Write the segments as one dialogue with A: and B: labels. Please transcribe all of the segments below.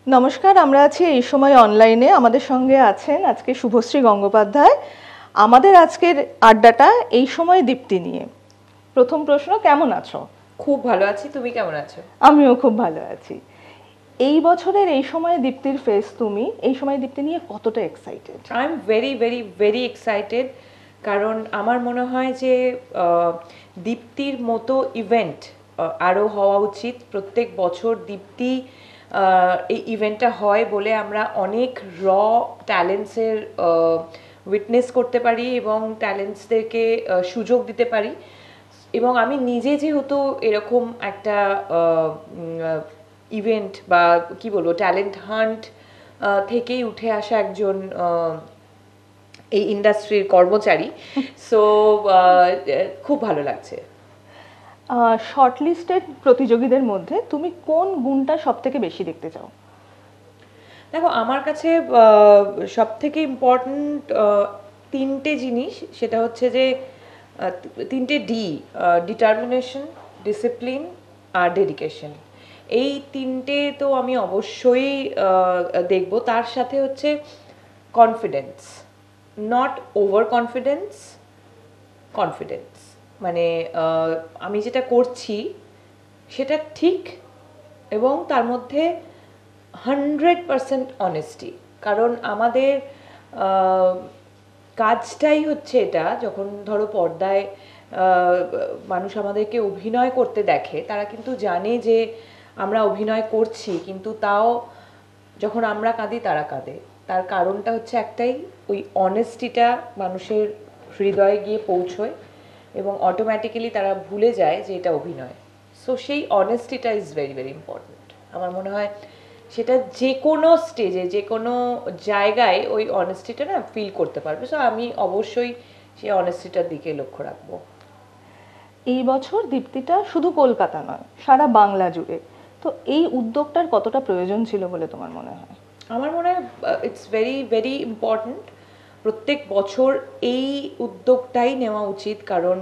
A: নমস্কার, আমরা আছি এই সময় অনলাইনে। আমাদের সঙ্গে আছেন আজকে শুভশ্রী গঙ্গোপাধ্যায়। আমাদের আজকের আড্ডাটা এই সময় দীপ্তি নিয়ে। প্রথম প্রশ্ন, কেমন আছো?
B: খুব ভালো আছি, তুমি কেমন আছো?
A: আমিও খুব ভালো আছি। এই বছরের এই সময় দীপ্তির ফেস, তুমি এই সময় দীপ্তি নিয়ে কতটা excited?
B: I am very very very excited, কারণ আমার মনে হয় যে দীপ্তির মতো ইভেন্ট আরও হওয়া উচিত। প্রত্যেক বছর দীপ্তি এই ইভেন্টটা হয় বলে আমরা অনেক ট্যালেন্টসের উইটনেস করতে পারি এবং ট্যালেন্টসদেরকে সুযোগ দিতে পারি। এবং আমি নিজে যেহেতু এরকম একটা ইভেন্ট বা কি বলবো ট্যালেন্ট হান্ট থেকেই উঠে আসা একজন এই ইন্ডাস্ট্রির কর্মচারী, সো খুব ভালো লাগছে।
A: শর্টলিস্টেড প্রতিযোগীদের মধ্যে তুমি কোন গুণটা সব থেকে বেশি দেখতে চাও?
B: দেখো, আমার কাছে সব থেকে ইম্পর্ট্যান্ট তিনটে জিনিস, সেটা হচ্ছে যে তিনটে ডি: ডিটারমিনেশন, ডিসিপ্লিন আর ডেডিকেশন। এই তিনটে তো আমি অবশ্যই দেখব। তার সাথে হচ্ছে confidence, not over confidence, confidence. মানে আমি যেটা করছি সেটা ঠিক এবং তার মধ্যে 100% অনেস্টি। কারণ আমাদের কাজটাই হচ্ছে এটা। যখন ধরো পর্দায় মানুষ আমাদেরকে অভিনয় করতে দেখে, তারা কিন্তু জানে যে আমরা অভিনয় করছি, কিন্তু তাও যখন আমরা কাঁদি তারা কাঁদে। তার কারণটা হচ্ছে একটাই, ওই অনেস্টিটা মানুষের হৃদয়ে গিয়ে পৌঁছয় এবং অটোমেটিক্যালি তারা ভুলে যায় যে এটা অভিনয়। সো সেই অনেস্টিটা ইজ ভেরি ভেরি ইম্পর্ট্যান্ট। আমার মনে হয় সেটা যে কোনো স্টেজে, যে কোনো জায়গায় ওই অনেস্টিটা না ফিল করতে পারবে। সো আমি অবশ্যই সেই অনেস্টিটার দিকে লক্ষ্য রাখবো।
A: এই বছর দীপ্তিটা শুধু কলকাতা নয়, সারা বাংলা জুড়ে। তো এই উদ্যোগটার কতটা প্রয়োজন ছিল বলে তোমার মনে হয়?
B: আমার মনে হয় ইটস ভেরি ভেরি ইম্পর্ট্যান্ট। প্রত্যেক বছর এই উদ্যোগটাই নেওয়া উচিত, কারণ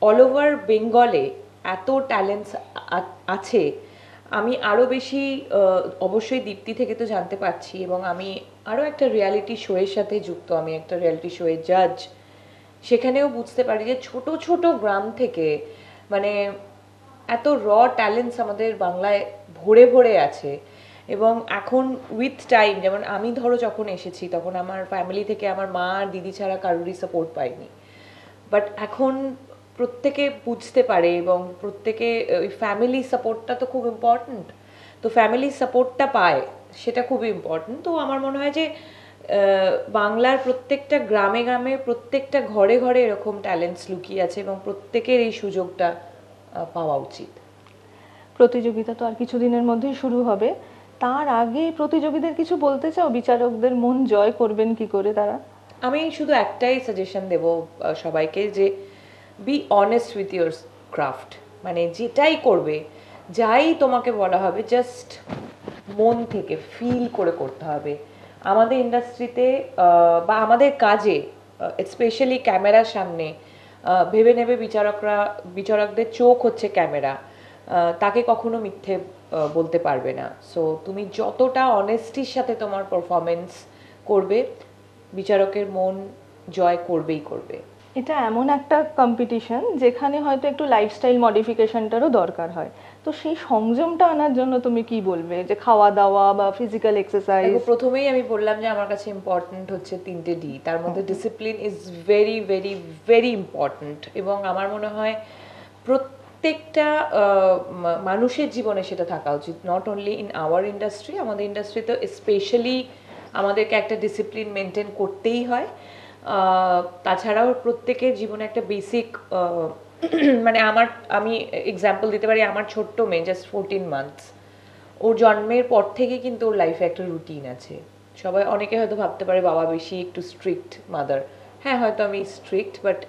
B: অল ওভার বেঙ্গলে এত ট্যালেন্টস আছে। আমি আরও বেশি অবশ্যই দীপ্তি থেকে তো জানতে পারছি, এবং আমি আরও একটা রিয়ালিটি শোয়ের সাথে যুক্ত। আমি একটা রিয়ালিটি শোয়ের জাজ। সেখানেও বুঝতে পারি যে ছোট ছোট গ্রাম থেকে মানে এত ট্যালেন্টস আমাদের বাংলায় ভরে ভরে আছে। এবং এখন উইথ টাইম, যেমন আমি ধরো যখন এসেছি তখন আমার ফ্যামিলি থেকে আমার মা আর দিদি ছাড়া কারোরই সাপোর্ট পাইনি। বাট এখন প্রত্যেকে বুঝতে পারে এবং প্রত্যেকে ওই ফ্যামিলি সাপোর্টটা তো খুব ইম্পর্ট্যান্ট। তো ফ্যামিলি সাপোর্টটা পায়, সেটা খুবই ইম্পর্ট্যান্ট। তো আমার মনে হয় যে বাংলার প্রত্যেকটা গ্রামে গ্রামে, প্রত্যেকটা ঘরে ঘরে এরকম ট্যালেন্টস লুকিয়ে আছে এবং প্রত্যেকের এই সুযোগটা পাওয়া উচিত।
A: প্রতিযোগিতা তো আর কিছুদিনের মধ্যেই শুরু হবে। তার আগে প্রতিযোগীদের কিছু বলতে চাও? বিচারকদের মন জয় করবেন কি করে তারা?
B: আমি শুধু একটাই সাজেশন দেব সবাইকে, যে be honest with your craft. মানে যেটাই করবে, যাই তোমাকে বলা হবে, জাস্ট মন থেকে ফিল করে করতে হবে। আমাদের ইন্ডাস্ট্রিতে বা আমাদের কাজে, স্পেশালি ক্যামেরার সামনে, ভেবে নেবে বিচারকদের চোখ হচ্ছে ক্যামেরা, তাকে কখনো মিথ্যে বলতে পারবে না। সো তুমি যতটা অনেস্টির সাথে তোমার পারফরমেন্স করবে, বিচারকের মন জয় করবেই করবে।
A: এটা এমন একটা কম্পিটিশন যেখানে হয়তো একটু লাইফস্টাইল মডিফিকেশনটারও দরকার হয়। তো সেই সংযমটা আনার জন্য তুমি কি বলবে, যে খাওয়া দাওয়া বা ফিজিক্যাল এক্সারসাইজ?
B: প্রথমেই আমি বললাম যে আমার কাছে ইম্পর্টেন্ট হচ্ছে তিনটে ডি। তার মধ্যে discipline is very very very important. এবং আমার মনে হয় প্রত্যেকটা মানুষের জীবনে সেটা থাকা উচিত, not only in our industry. আমাদের ইন্ডাস্ট্রিতে স্পেশালি আমাদেরকে একটা ডিসিপ্লিন মেনটেন করতেই হয়। তাছাড়াও প্রত্যেকের জীবনে একটা বেসিক মানে আমি এক্সাম্পল দিতে পারি। আমার ছোট্ট মেয়ে, জাস্ট 14 মান্থস, ওর জন্মের পর থেকে কিন্তু ওর লাইফে একটা রুটিন আছে। সবাই, অনেকে হয়তো ভাবতে পারে বাবা বেশি একটু স্ট্রিক্ট মাদার। হ্যাঁ, হয়তো আমি স্ট্রিক্ট, বাট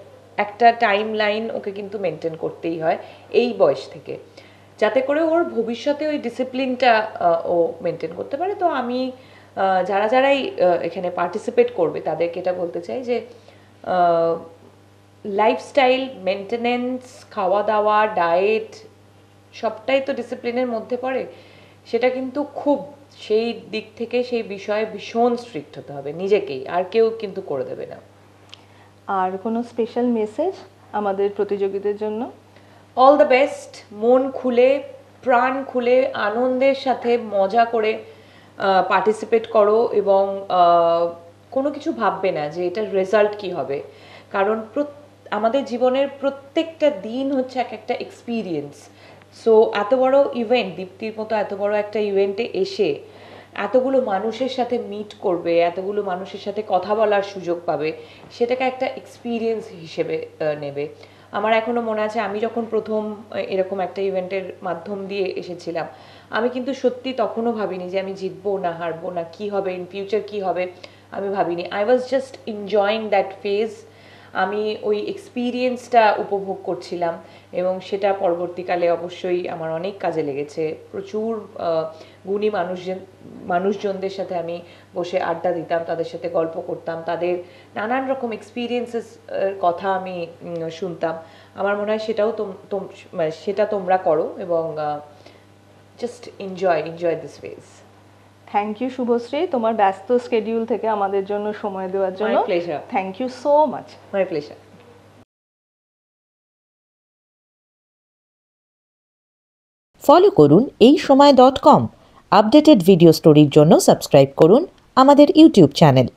B: একটা টাইম লাইন ওকে কিন্তু মেনটেন করতেই হয় এই বয়স থেকে, যাতে করে ওর ভবিষ্যতে ওই ডিসিপ্লিনটা ও মেনটেন করতে পারে। তো আমি যারাই এখানে পার্টিসিপেট করবে তাদেরকে এটা বলতে চাই যে লাইফস্টাইল মেনটেনেন্স, খাওয়া দাওয়া, ডায়েট, সবটাই তো ডিসিপ্লিনের মধ্যে পড়ে। সেটা কিন্তু খুব সেই দিক থেকে সেই বিষয়ে ভীষণ স্ট্রিক্ট হতে হবে নিজেকেই, আর কেউ কিন্তু করে দেবে না।
A: আর কোনো স্পেশাল মেসেজ আমাদের প্রতিযোগীদের জন্য?
B: অল দ্য বেস্ট, মন খুলে প্রাণ খুলে আনন্দের সাথে মজা করে পার্টিসিপেট করো, এবং কোনো কিছু ভাববে না যে এটার রেজাল্ট কি হবে, কারণ আমাদের জীবনের প্রত্যেকটা দিন হচ্ছে এক একটা এক্সপিরিয়েন্স। সো এত বড় ইভেন্ট, দীপ্তির মতো এত বড় একটা ইভেন্টে এসে এতগুলো মানুষের সাথে মিট করবে, এতগুলো মানুষের সাথে কথা বলার সুযোগ পাবে, সেটাকে একটা এক্সপিরিয়েন্স হিসেবে নেবে। আমার এখনো মনে আছে, আমি যখন প্রথম এরকম একটা ইভেন্টের মাধ্যম দিয়ে এসেছিলাম, আমি কিন্তু সত্যি তখনও ভাবিনি যে আমি জিতবো না হারবো না, কি হবে ইন ফিউচার কি হবে আমি ভাবিনি। I was just enjoying that phase. আমি ওই এক্সপিরিয়েন্সটা উপভোগ করছিলাম, এবং সেটা পরবর্তীকালে অবশ্যই আমার অনেক কাজে লেগেছে। প্রচুর গুণী মানুষজনদের সাথে আমি বসে আড্ডা দিতাম, তাদের সাথে গল্প করতাম, তাদের নানান রকম এক্সপিরিয়েন্সেস কথা আমি শুনতাম। আমার মনে হয় সেটাও সেটা তোমরা করো, এবং just enjoy this phase.
A: Thank you Shubhashree, তোমার ব্যস্ত স্কেডিউল থেকে আমাদের জন্য সময় দেওয়ার জন্য।
B: My pleasure.
A: Thank you so much.
B: My pleasure.
C: Follow করুন এইসময়.com। আপডেটেড ভিডিও স্টোরির জন্য সাবস্ক্রাইব করুন আমাদের ইউটিউব চ্যানেল।